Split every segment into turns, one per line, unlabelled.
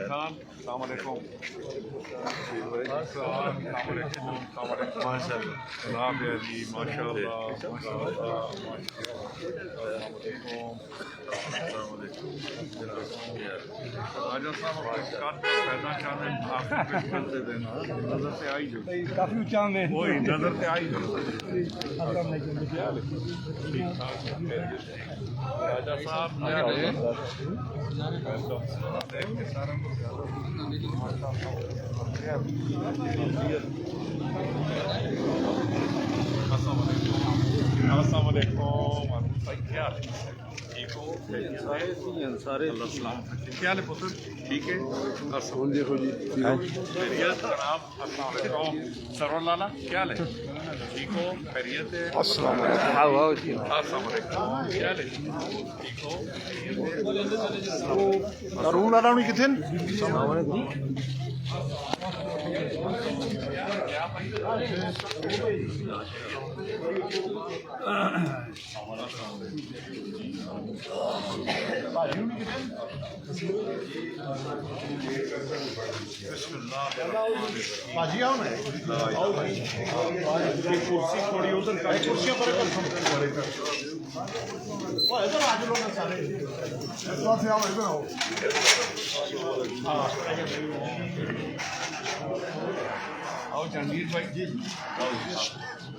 خان السلام علیکم. ماشاء اللہ جناب جی ماشاء اللہ ماشاء اللہ. السلام علیکم. راجا صاحب پیدا چاند آپ دے دینا نظر سے آئی جو
کافی چاند ہے
وہی نظر سے آئی جو راجا صاحب السلام علیکم. کیا ٹھیک ہو سارے السلام کیا حال ہے پتر ٹھیک ہے
دیکھو جی
خیریت جناب السلام علیکم. سرور لالا کیا حال ہے ٹھیک ہو خیریت ہے
السلام
السلام علیکم کیا حال ہے ٹھیک ہو
روم لانا نہیں کتنے
بسم اللہ
باجی آؤ نا کرسی تھوڑی ادھر کرسیاں پر
آؤ جہانگیر بھائی جی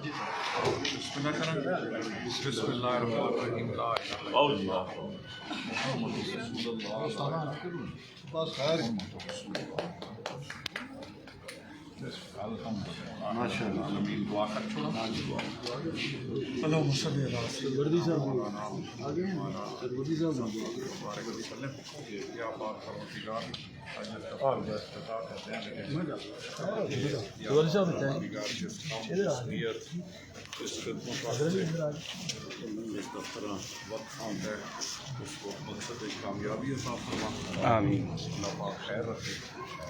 بسم اللہ کریں بسم اللہ الرحمن الرحیم لا الہ الا اللہ محمد رسول اللہ ماشاء اللہ عالمین دعا کر چھوڑا اللہم صلی علی سیدنا مولانا وردی صاحب بارک وسلم یا پاک پروردگار اس خدمت اس دفتر وقت ہے اس کو مقصد کامیابی عطا فرما
آمین.
اللہ پاک خیر رکھے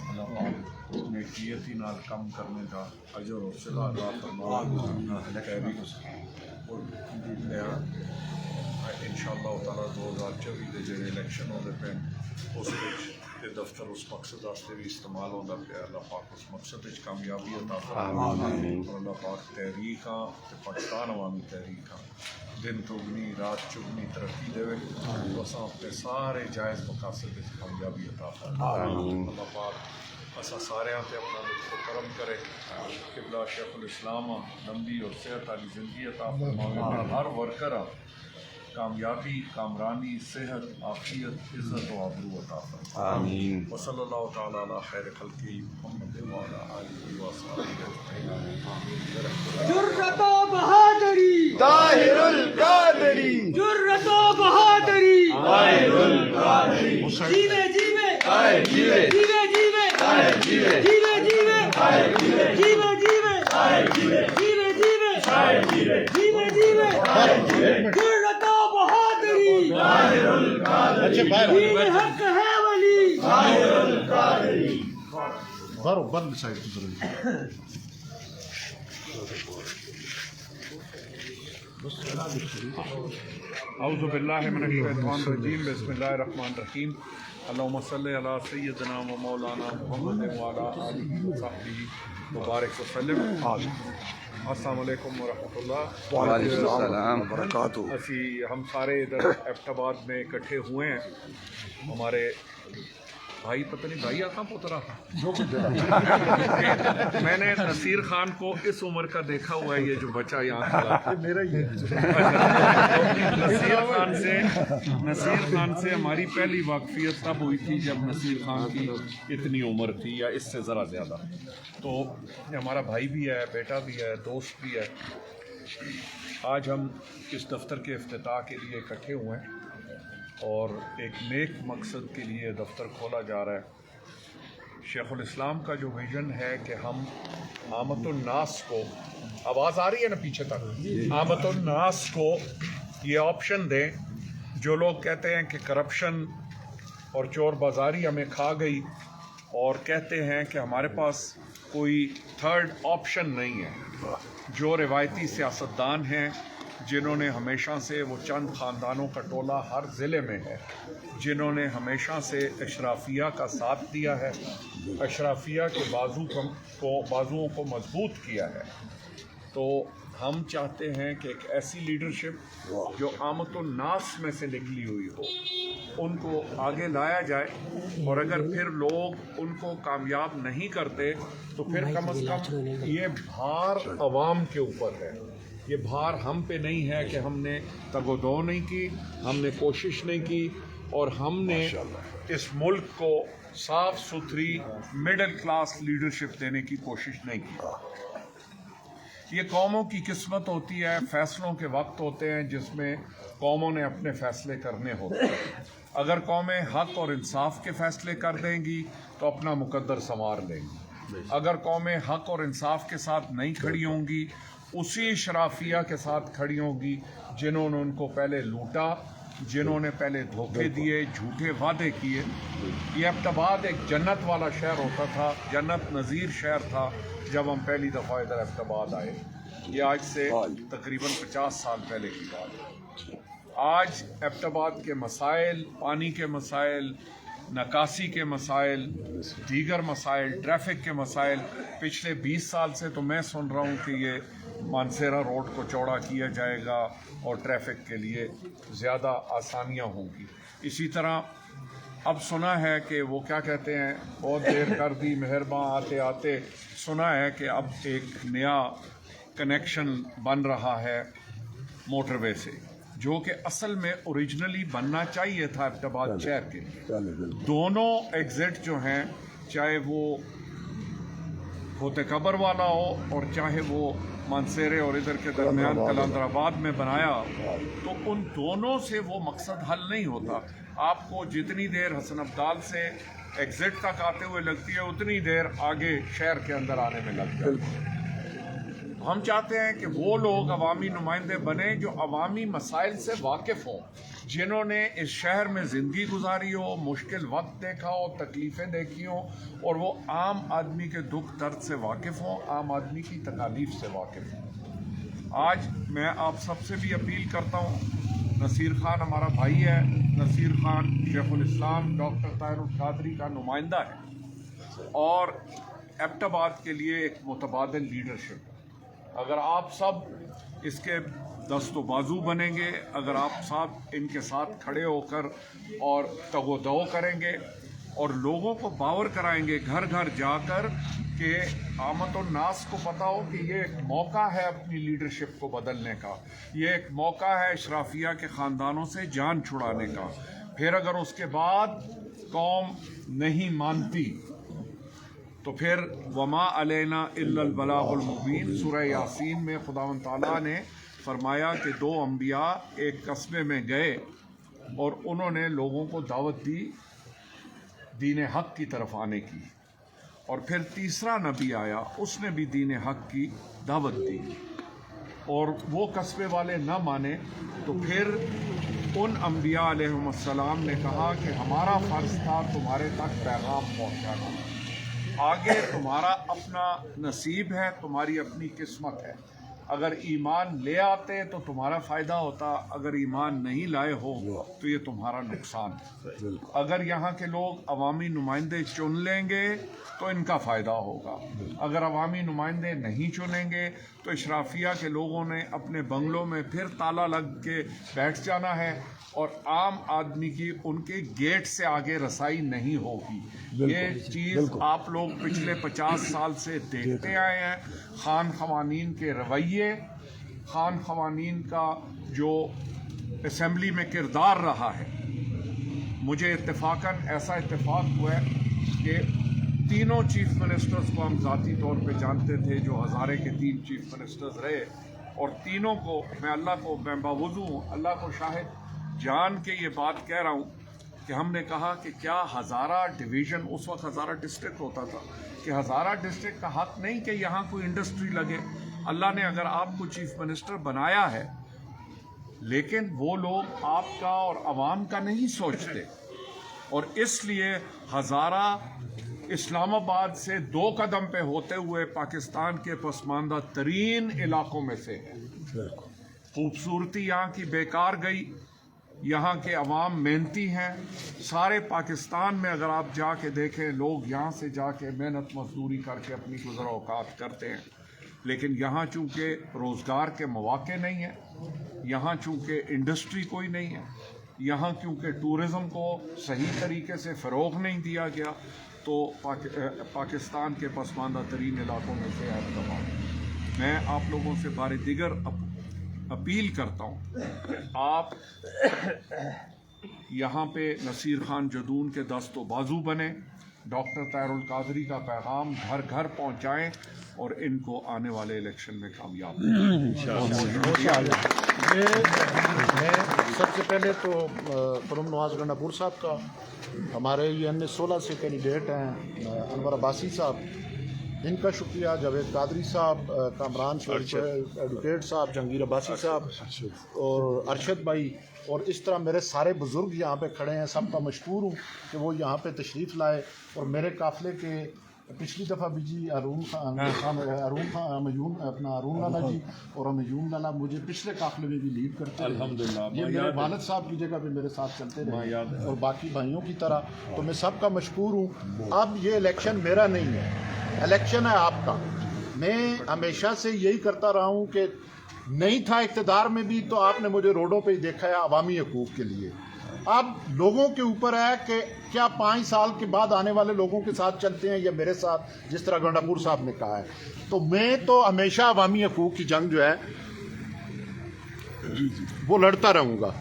اللہ پاک نیکیتی نال کم کرنے کا اجر و صلہ عطا فرما انشاءاللہ تعالیٰ 2024 کے جو الیکشن ہوتے پہ اس دفتر اس مقصد واسطے بھی استعمال ہوتا پیا. اللہ پاک اس مقصد کامیابی عطا فرما اللہ پاک تحریکاں پاکستان عوامی تحریکاں دن چگنی رات چگنی ترقی دے اساں اپنے سارے جائز مقاصد کامیابی عطا فرما. اللہ پاک اساں سارے تے اپنا لطف و کرم کرے. قبلہ شیخ الاسلام لمبی اور صحت والی زندگی عطا فرماوے. ہر ورکر کامیابی کامرانی صحت عافیت عزت و آبرو عطا فرمائے. وصلی اللہ تعالی علی خیر خلقہ محمد وعلی آلہ وصحبہ اجمعین.
جرأت و بہادری
طاہر القادری
جرأت و بہادری
طاہر القادری
جیوے جیوے
طاہر جیوے
جیوے جیوے
طاہر جیوے
جیوے جیوے
طاہر جیوے
جیوے جیوے
طاہر جیوے
جیوے جیوے
طاہر جیوے
جیوے جیوے
طاہر جیوے
جرأت و بہادری
طاہر القادری
دین حق ہے ولی
طاہر القادری. بارو بند سائڈ گزرے
اعوذ باللہ من الشیطان الرجیم بسم اللہ الرحمن الرحیم. اللہم صلی علی سیدنا و مولانا محمد وعلی آلہ وصحبہ مبارک وسلم. السلام علیکم ورحمۃ اللہ
وعلیکم السلام وبرکاتہ.
ہم سارے ادھر ایبٹ آباد میں اکٹھے ہوئے ہیں. ہمارے بھائی پتہ نہیں بھائی آقا پوترا تھا میں نے نصیر خان کو اس عمر کا دیکھا ہوا ہے. یہ جو بچہ یہاں کھڑا ہے
میرا ہی ہے.
نصیر خان سے ہماری پہلی واقفیت تب ہوئی تھی جب نصیر خان کی اتنی عمر تھی یا اس سے ذرا زیادہ. تو یہ ہمارا بھائی بھی ہے بیٹا بھی ہے دوست بھی ہے. آج ہم اس دفتر کے افتتاح کے لیے اکٹھے ہوئے ہیں اور ایک نیک مقصد کے لیے دفتر کھولا جا رہا ہے. شیخ الاسلام کا جو ویژن ہے کہ ہم عامت الناس کو آواز آ رہی ہے نا پیچھے تک عامت الناس کو یہ آپشن دیں. جو لوگ کہتے ہیں کہ کرپشن اور چور بازاری ہمیں کھا گئی اور کہتے ہیں کہ ہمارے پاس کوئی تھرڈ آپشن نہیں ہے. جو روایتی سیاستدان ہیں जिन्होंने हमेशा से, वो चंद ख़ानदानों का टोला हर ज़िले में है जिन्होंने हमेशा से अशराफिया का साथ दिया है, अशराफिया के बाजुओं को मजबूत किया है। तो हम चाहते हैं कि एक ऐसी लीडरशिप जो आमतुन नास में से निकली हुई हो, उनको आगे लाया जाए। और अगर फिर लोग उनको कामयाब नहीं करते तो फिर कम अज़ कम ये भार अवाम के ऊपर है, ये भार हम पे नहीं है कि हमने तगोदो नहीं की, हमने कोशिश नहीं की और हमने इस मुल्क को साफ सुथरी मिडिल क्लास लीडरशिप देने की कोशिश नहीं की। ये कौमों की किस्मत होती है, फैसलों के वक्त होते हैं जिसमें कौमों ने अपने फैसले करने होते हैं। अगर कौमें हक और इंसाफ के फैसले कर देंगी तो अपना मुकद्दर संवार लेंगी। अगर कौमें हक और इंसाफ के साथ नहीं खड़ी होंगी, उसी शराफिया के साथ खड़ी होंगी जिन्होंने उनको पहले लूटा, जिन्होंने पहले धोखे दिए, झूठे वादे किए। ये एबटाबाद एक जन्नत वाला शहर होता था, जन्नत नज़ीर शहर था जब हम पहली दफ़ा इधर एबटाबाद आए। ये आज से तकरीबन 50 साल पहले की बात है। आज एबटाबाद के मसाइल, पानी के मसाइल, नकासी के मसाइल, दीगर मसाइल, ट्रैफिक के मसाइल, पिछले 20 साल से तो मैं सुन रहा हूँ कि ये मानसेरा रोड को चौड़ा किया जाएगा और ट्रैफिक के लिए ज़्यादा आसानियाँ होंगी। इसी तरह अब सुना है कि वो क्या कहते हैं, बहुत देर कर दी मेहरबान, आते आते सुना है कि अब एक नया कनेक्शन बन रहा है मोटरवे से, जो कि असल में ओरिजिनली बनना चाहिए था एबटाबाद शहर के लिए। दोनों एग्ज़िट जो हैं, चाहे वो होते कबर वाला हो और चाहे वो मानसेरे और इधर के दरमियान कलंदराबाद में बनाया, तो उन दोनों से वो मकसद हल नहीं होता। आपको जितनी देर हसन अब्दाल से एग्ज़िट तक आते हुए लगती है, उतनी देर आगे शहर के अंदर आने में लग जाती है। हम चाहते हैं कि वो लोग अवामी नुमाइंदे बने जो अवामी मसाइल से वाकिफ़ हों, जिन्होंने इस शहर में ज़िंदगी गुजारी हो, मुश्किल वक्त देखा हो, तकलीफ़ें देखी हों, और वो आम आदमी के दुख दर्द से वाकिफ़ हों, आम आदमी की तकालीफ से वाकिफ़ हों। आज मैं आप सबसे भी अपील करता हूँ, नसीर खान हमारा भाई है, नसीर खान शेखुल इस्लाम डॉक्टर ताहिरुल कादरी का नुमाइंदा है और एबटाबाद के लिए एक मुतबादिल लीडरशिप। अगर आप सब इसके दस्तो बाजू बनेंगे, अगर आप सब इनके साथ खड़े होकर और तगोदो करेंगे और लोगों को बावर कराएंगे घर घर जाकर कि आमत और नास को पता हो कि ये एक मौका है अपनी लीडरशिप को बदलने का, ये एक मौका है अशराफिया के ख़ानदानों से जान छुड़ाने का। फिर अगर उसके बाद कौम नहीं मानती तो फिर वमा अलैना इल्लल बलागुल मुबीन, सूरह यासीन में खुदावंद ताला ने फरमाया कि 2 अंबिया एक कस्बे में गए और उन्होंने लोगों को दावत दी दीन हक की तरफ आने की, और फिर तीसरा नबी आया, उसने भी दीन हक की दावत दी और वो कस्बे वाले न माने। तो फिर उन अंबिया अलैहिमुस्सलाम ने कहा कि हमारा फ़र्ज़ था तुम्हारे तक पैगाम पहुँचाना, आगे तुम्हारा अपना नसीब है, तुम्हारी अपनी किस्मत है। अगर ईमान ले आते तो तुम्हारा फ़ायदा होता, अगर ईमान नहीं लाए हो तो ये तुम्हारा नुकसान है। अगर यहाँ के लोग अवामी नुमाइंदे चुन लेंगे तो इनका फ़ायदा होगा, अगर अवामी नुमाइंदे नहीं चुनेंगे तो इशराफिया के लोगों ने अपने बंगलों में फिर ताला लग के बैठ जाना है और आम आदमी की उनके गेट से आगे रसाई नहीं होगी। ये चीज़ आप लोग पिछले 50 साल से देखते आए हैं। खान खवानीन के रवैये, खान खवानीन का जो असम्बली में किरदार रहा है, मुझे इत्तेफाकन ऐसा इत्तेफाक हुआ है कि तीनों चीफ मिनिस्टर्स को हम ज़ाती तौर पे जानते थे, जो हज़ारे के 3 चीफ मिनिस्टर्स रहे, और तीनों को मैं बावजूद हूँ, अल्लाह को शाहिद जान के ये बात कह रहा हूँ कि हमने कहा कि क्या हज़ारा डिवीज़न, उस वक्त हज़ारा डिस्ट्रिक्ट होता था, कि हज़ारा डिस्ट्रिक्ट का हक़ नहीं कि यहाँ कोई इंडस्ट्री लगे। अल्लाह ने अगर आपको चीफ मिनिस्टर बनाया है, लेकिन वो लोग आपका और आवाम का नहीं सोचते, और इसलिए हज़ारा इस्लामाबाद से 2 कदम पे होते हुए पाकिस्तान के पसमानदा तरीन इलाकों में से है। खूबसूरती यहाँ की बेकार गई। यहाँ के अवाम मेहनती हैं। सारे पाकिस्तान में अगर आप जाके देखें, लोग यहाँ से जाके मेहनत मजदूरी करके अपनी गुज़र औकात करते हैं, लेकिन यहाँ चूँकि रोज़गार के मौके नहीं हैं, यहाँ चूँकि इंडस्ट्री कोई नहीं है, यहाँ क्योंकि टूरिज़म को सही तरीके से फ़रोग़ नहीं दिया गया, तो पाकिस्तान के पसमानदा तरीन इलाकों में से है तमाम। मैं आप लोगों से बारे दिगर अपील करता हूँ, आप यहाँ पे नसीर खान जदून के दस्तो बाजू बने, डॉक्टर ताहिरुल कादरी का पैगाम घर घर पहुँचाएँ और इनको आने वाले इलेक्शन में कामयाब
मैं सबसे पहले तो परम नवाज गंडापुर साहब का, हमारे ये 16 से कैंडिडेट हैं, अनवर अब्बासी साहब, इनका शुक्रिया, जावेद कादरी साहब, कामरान शरीफ एडवोकेट साहब, जहांगीर अब्बासी साहब और अरशद भाई, और इस तरह मेरे सारे बुज़ुर्ग यहाँ पे खड़े हैं, सबका मशकूर हूँ कि वो यहाँ पे तशरीफ़ लाए। और मेरे काफ़िले के पिछली दफ़ा भी जी अरून लाला जी और अमयून लाला मुझे पिछले काफ़िले में भी लीड करते रहे। अल्हम्दुलिल्लाह, ये मेरे वालिद साहब की जगह पे मेरे साथ चलते रहे और बाकी भाइयों की तरह, तो मैं सबका मशकूर हूँ। अब ये इलेक्शन मेरा नहीं है, इलेक्शन है आपका। मैं हमेशा से यही करता रहा हूँ कि नहीं था इक़्तिदार में भी तो आपने मुझे रोडों पे ही देखा है अवामी हकूक़ के लिए। अब लोगों के ऊपर है कि क्या 5 साल के बाद आने वाले लोगों के साथ चलते हैं या मेरे साथ, जिस तरह गंडापुर साहब ने कहा है। तो मैं तो हमेशा अवामी हकूक़ की जंग जो है वो लड़ता रहूँगा।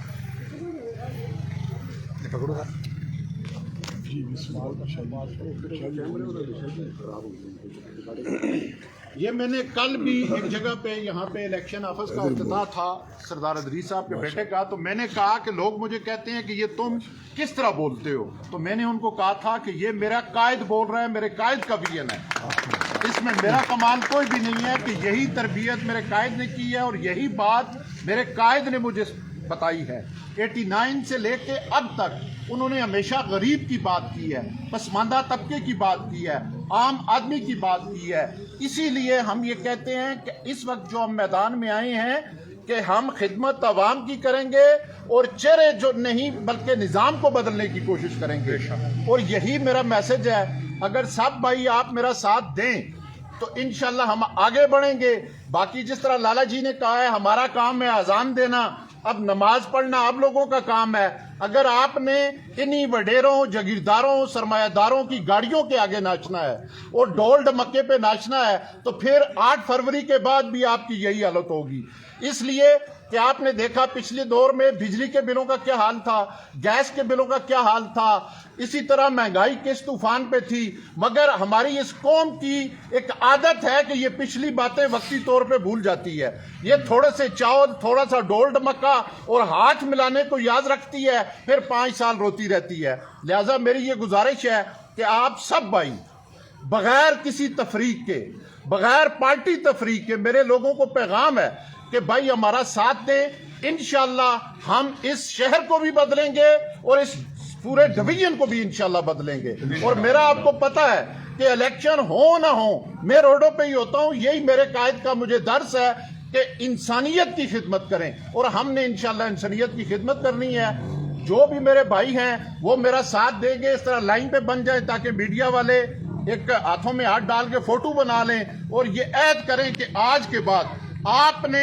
ये मैंने कल भी एक जगह पे यहाँ पे इलेक्शन ऑफिस का इफ्तिताह था सरदार अदरी साहब के बेटे का, तो मैंने कहा कि लोग मुझे कहते हैं कि ये तुम किस तरह बोलते हो, तो मैंने उनको कहा था कि ये मेरा कायद बोल रहा है, मेरे कायद का विजन है, इसमें मेरा कमाल कोई भी नहीं है कि यही तरबियत मेरे कायद ने की है और यही बात मेरे कायद ने मुझे बताई है। 89 से लेके अब तक उन्होंने हमेशा गरीब की बात की है, पसमानदा तबके की बात की है, आम आदमी की बात की है। इसीलिए हम ये कहते हैं कि इस वक्त जो हम मैदान में आए हैं कि हम खिदमत अवाम की करेंगे और चेहरे जो नहीं बल्कि निज़ाम को बदलने की कोशिश करेंगे, और यही मेरा मैसेज है। अगर सब भाई आप मेरा साथ दें तो इंशाल्लाह हम आगे बढ़ेंगे। बाकी जिस तरह लाला जी ने कहा है हमारा काम है अजान देना, अब नमाज पढ़ना आप लोगों का काम है। अगर आपने इन्हीं वडेरों, जागीरदारों, सरमायादारों की गाड़ियों के आगे नाचना है और ढोल ढमक्के पे नाचना है तो फिर 8 फरवरी के बाद भी आपकी यही हालत होगी। इसलिए कि आपने देखा पिछले दौर में बिजली के बिलों का क्या हाल था, गैस के बिलों का क्या हाल था, इसी तरह महंगाई किस तूफान पे थी। मगर हमारी इस कौम की एक आदत है कि ये पिछली बातें वक्ती तौर पे भूल जाती है। ये थोड़े से चावल, थोड़ा सा डोल डमक्का और हाथ मिलाने को याद रखती है, फिर 5 साल रोती रहती है। लिहाजा मेरी ये गुजारिश है कि आप सब भाई बगैर किसी तफरीक के, बगैर पार्टी तफरीक के, मेरे लोगों को पैगाम है कि भाई हमारा साथ दें। इंशाल्लाह हम इस शहर को भी बदलेंगे और इस पूरे डिवीजन को भी इंशाल्लाह बदलेंगे। और मेरा आपको पता है कि इलेक्शन हो ना हो मैं रोडों पे ही होता हूं। यही मेरे कायद का मुझे दर्स है कि इंसानियत की खिदमत करें और हमने इंशाल्लाह इंसानियत की खिदमत करनी है। जो भी मेरे भाई हैं वो मेरा साथ देंगे, इस तरह लाइन पे बन जाए ताकि मीडिया वाले एक हाथों में हाथ डाल के फोटो बना लें और ये ऐद करें कि आज के बाद आपने,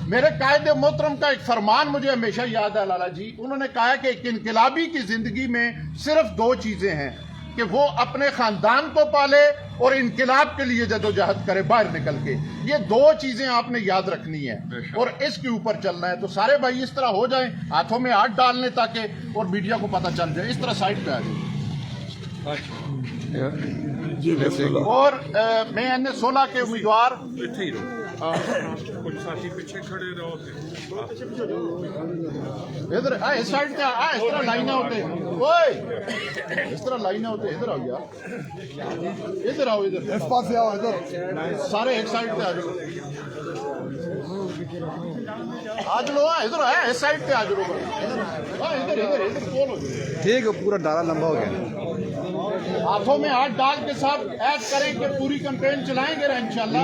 मेरे कायदे मोहतरम का एक फरमान मुझे हमेशा याद है लाला जी, उन्होंने कहा कि एक इनकलाबी की जिंदगी में सिर्फ 2 चीजें हैं कि वो अपने खानदान को पाले और इनकलाब के लिए जदोजहद करे बाहर निकल के। ये 2 चीजें आपने याद रखनी है और इसके ऊपर चलना है। तो सारे भाई इस तरह हो जाएं, हाथों में हाथ डाल लें ताकि और मीडिया को पता चल जाए। इस तरह साइड पे आ जाए। और मैं NS16 के उम्मीदवार
कुछ साथी पीछे खड़े रहो,
इधर इस साइड पे इस तरह लाइन होते, ओए इस तरह लाइन होते, इधर आओ यार, इधर आओ, इधर इस पास से आओ, इधर सारे एक साइड पे आ जाओ, आज लो, इधर है इस साइड पे आ जाओ, इधर इधर इधर बोलो,
ठीक है, पूरा डाला लंबा हो गया।
हाथों में हाथ डाल के सब ऐड करें कि पूरी कैंपेन चलाएंगे इंशाल्लाह।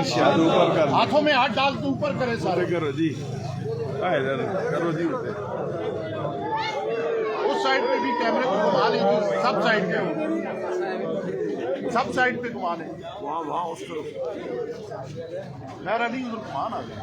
हाथों में हाथ डाल के ऊपर करें सारे, करो जी। उस साइड पे भी कैमरे को घुमा लें जी, सब साइड पे घुमा लें वहाँ उस तरफ खैर अली उधर घुमान आ गए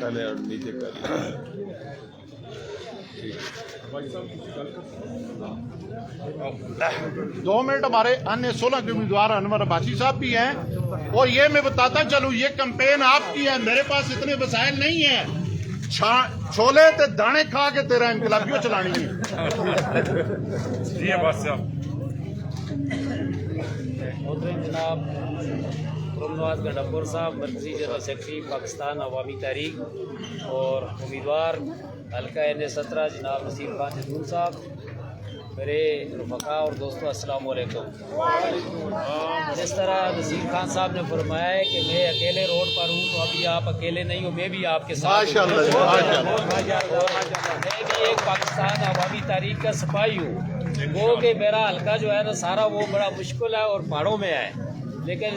पहले नीचे कर
2 मिनट हमारे अन्य 16 के उम्मीदवार अनवर अब्बासी साहब भी हैं और ये मैं बताता चलूं ये कैंपेन आपकी है मेरे पास इतने वसाइल नहीं है छोले ते दाने खा के तेरा इनकलाबियों चलानी है
जनाब खुरमनवाज गंडापुर साहब मरकजी जनरल सेक्रेटरी पाकिस्तान अवामी तहरीक और उम्मीदवार हल्का NA-17 जनाब नसीर खान जदून साहब, मेरे रफ़का और दोस्तों अस्सलाम वालेकुम। जिस तरह नसीर खान साहब ने फरमाया है कि मैं अकेले रोड पर हूँ, तो अभी आप अकेले नहीं हो, मैं भी आपके साथ हूँ। मैं भी एक पाकिस्तान अवामी तहरीक का सिपाही हूँ। वो कि मेरा हल्का जो है ना सारा वो बड़ा मुश्किल है और पहाड़ों में है, लेकिन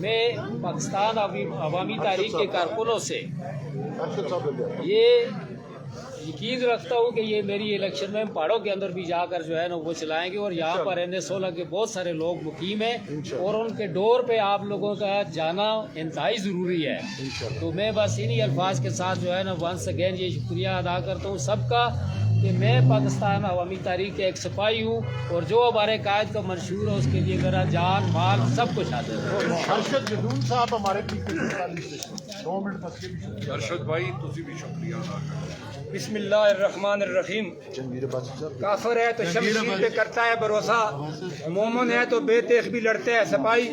मैं पाकिस्तान अवामी तहरीक के कारकुनों से ये यकीन रखता हूँ कि ये मेरी इलेक्शन में पहाड़ों के अंदर भी जाकर जो है ना वो चलाएंगे और यहाँ पर NA-16 के बहुत सारे लोग मुकीम हैं और उनके डोर पे आप लोगों का जाना इंतहाई ज़रूरी है। तो मैं बस इन्हीं अल्फाज के साथ जो है ना वंस अगेन ये शुक्रिया अदा करता हूँ सबका कि मैं पाकिस्तान अवामी तहरीक के एक सिपाही हूँ और जो हमारे कायद का मंशूर है उसके लिए मेरा जान माल सब कुछ हाजिर है।
अरशद जदून साहब हमारे 2 मिनट बस के भी
अरशद भाई तुसी भी शुक्रिया अदा करो।
बिस्मिल्लाहिर्रहमानिर्रहीम। काफिर है तो शमशीर पे करता है भरोसा, मोमिन है तो बेतेख भी लड़ते हैं सपाई।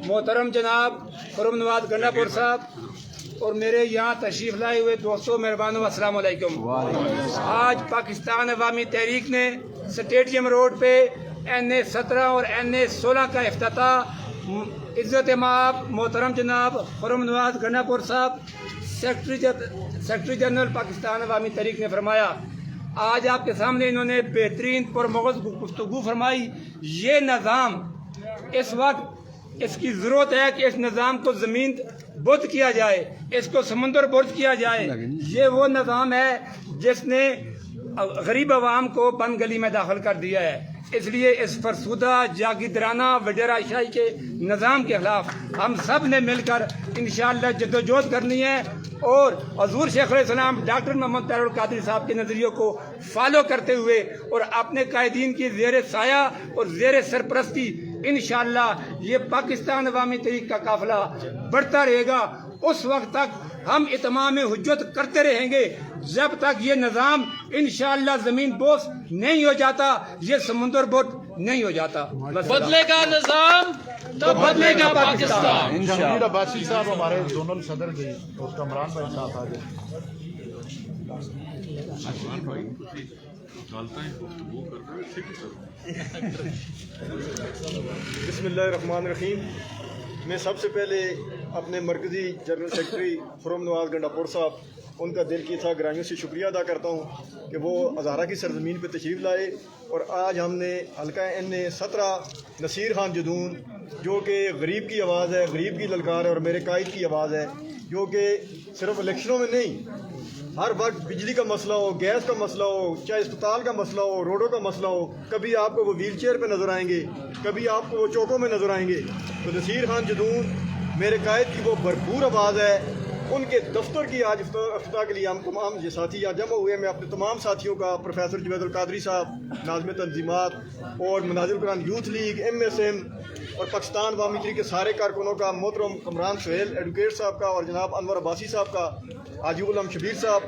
मोहतरम जनाब खुरमनवाज गंडापुर साहब और मेरे यहाँ तशरीफ लाए हुए दोस्तों मेहरबानों अस्सलाम वालेकुम। आज पाकिस्तान अवामी तहरीक ने स्टेडियम रोड पे NA-17 और NA-16 का इफ्तिताह इज़्ज़त माब मोहतरम जनाब खुरमनवाज गंडापुर साहब सेक्रेटरी जनरल पाकिस्तान अवामी तहरीक ने फरमाया। आज आपके सामने इन्होंने बेहतरीन पुरमग़ज़ गुफ्तगू फरमाई। ये निज़ाम इस वक्त इसकी ज़रूरत है कि इस निज़ाम को ज़मीन बुर्द किया जाए, इसको समंदर बुर्द किया जाए। ये वो निज़ाम है जिसने गरीब आवाम को बंद गली में दाखिल कर दिया है। इसलिए इस फरसुदा जागीराना वडेराशाही के निज़ाम के ख़िलाफ़ हम सब ने मिलकर इंशाअल्लाह जद्दोजहद करनी है और हज़ूर शेख अलैहिस्सलाम डॉक्टर मोहम्मद तारिक कादरी साहब के नज़रियों को फॉलो करते हुए और अपने कायदीन की ज़ेर साया और ज़ेर सरपरस्ती इंशाअल्लाह ये पाकिस्तान अवामी तहरीक का काफिला बढ़ता रहेगा। उस वक्त तक हम इत्माम हुज्जत करते रहेंगे जब तक ये निज़ाम इंशाअल्लाह ज़मीन बोस नहीं हो जाता, ये समुंदर बोट नहीं हो जाता।
बदलेगा निज़ाम तो बदलेगा पाकिस्तान।
जहांगीर अब्बासी साहब हमारे जोनल सदर भी और कमरान भाई साहब आ गए।
बिस्मिल्लाहिर्रहमानिर्रहीम। मैं सबसे पहले अपने मरकज़ी जनरल सेक्रेटरी खुरमनवाज गंडापुर साहब उनका दिल की था गहराइयों से शुक्रिया अदा करता हूँ कि वो हज़ारा की सरजमीन पर तशरीफ़ लाए और आज हमने हल्का NA-17 नसीर खान जदून जो कि गरीब की आवाज़ है, गरीब की ललकार है और मेरे कायद की आवाज़ है, जो कि सिर्फ इलेक्शनों में नहीं हर वक्त बिजली का मसला हो, गैस का मसला हो, चाहे अस्पताल का मसला हो, रोडों का मसला हो, कभी आपको वो व्हील चेयर पर नज़र आएंगे, कभी आपको वो चौकों में नज़र आएंगे। तो नसीर खान जदून मेरे कायद की वो भरपूर आवाज़ है। उनके दफ्तर की आज इफ्तिताह के लिए हम तमाम ये साथी यहाँ जमा हुए। मैं अपने तमाम साथियों का प्रोफेसर जुवैदुल कादरी साहब, नाज़िम तंजीमात और Manazil Quran youth league, MSM और पाकिस्तान अवामी तहरीक के सारे कारकुनों का, मोहतरम कमरान सुहेल एडवोकेट साहब का और जनाब अनवर अब्बासी साहब का, आजिबुल हम शबीर साहब,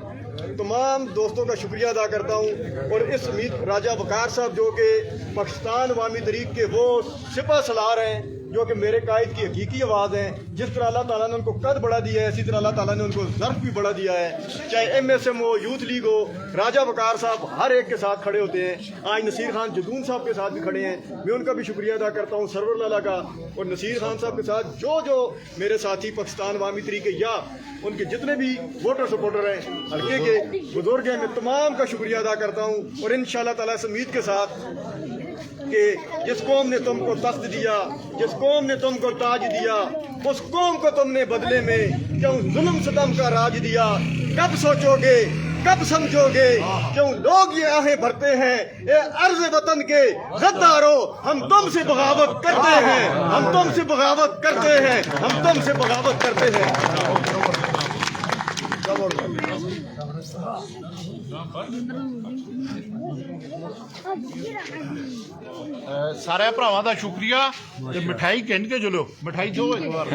तमाम दोस्तों का शुक्रिया अदा करता हूँ। और इस राजा वकार साहब जो कि पाकिस्तान अवामी तहरीक के वो सिपह सलार हैं जो कि मेरे कायद की हकीकी आवाज़ हैं। जिस तरह अल्लाह ताला ने उनको कद बढ़ा दिया है, इसी तरह अल्लाह ताला ने उनको ज़र्फ भी बढ़ा दिया है। चाहे MSM हो, यूथ लीग हो, राजा वकार साहब हर एक के साथ खड़े होते हैं। आज नसीर खान जदून साहब के साथ भी खड़े हैं, मैं उनका भी शुक्रिया अदा करता हूँ, सरवर लाला का। और नसीर खान साहब के साथ जो मेरे साथी पाकिस्तान अवामी तहरीक या उनके जितने भी वोटर सपोर्टर हैं, हल्के के बुजुर्ग हैं, मैं तमाम का शुक्रिया अदा करता हूँ। और इंशाअल्लाह ताला इस उम्मीद के साथ कि जिस कौम ने तुमको तख्त दिया, जिस कौम ने तुमको ताज दिया, उस कौम को तुमने बदले में क्यों जुल्म सितम का राज दिया। कब सोचोगे, कब समझोगे, क्यों लोग ये आहें भरते हैं, ये अर्ज़ वतन के गद्दारों, हम तुमसे बगावत करते हैं, हम तुमसे बगावत करते हैं, हम तुमसे बगावत करते हैं।
सारे भरावां दा शुक्रिया ते मिठाई कहन के चलो मिठाई दो एक बार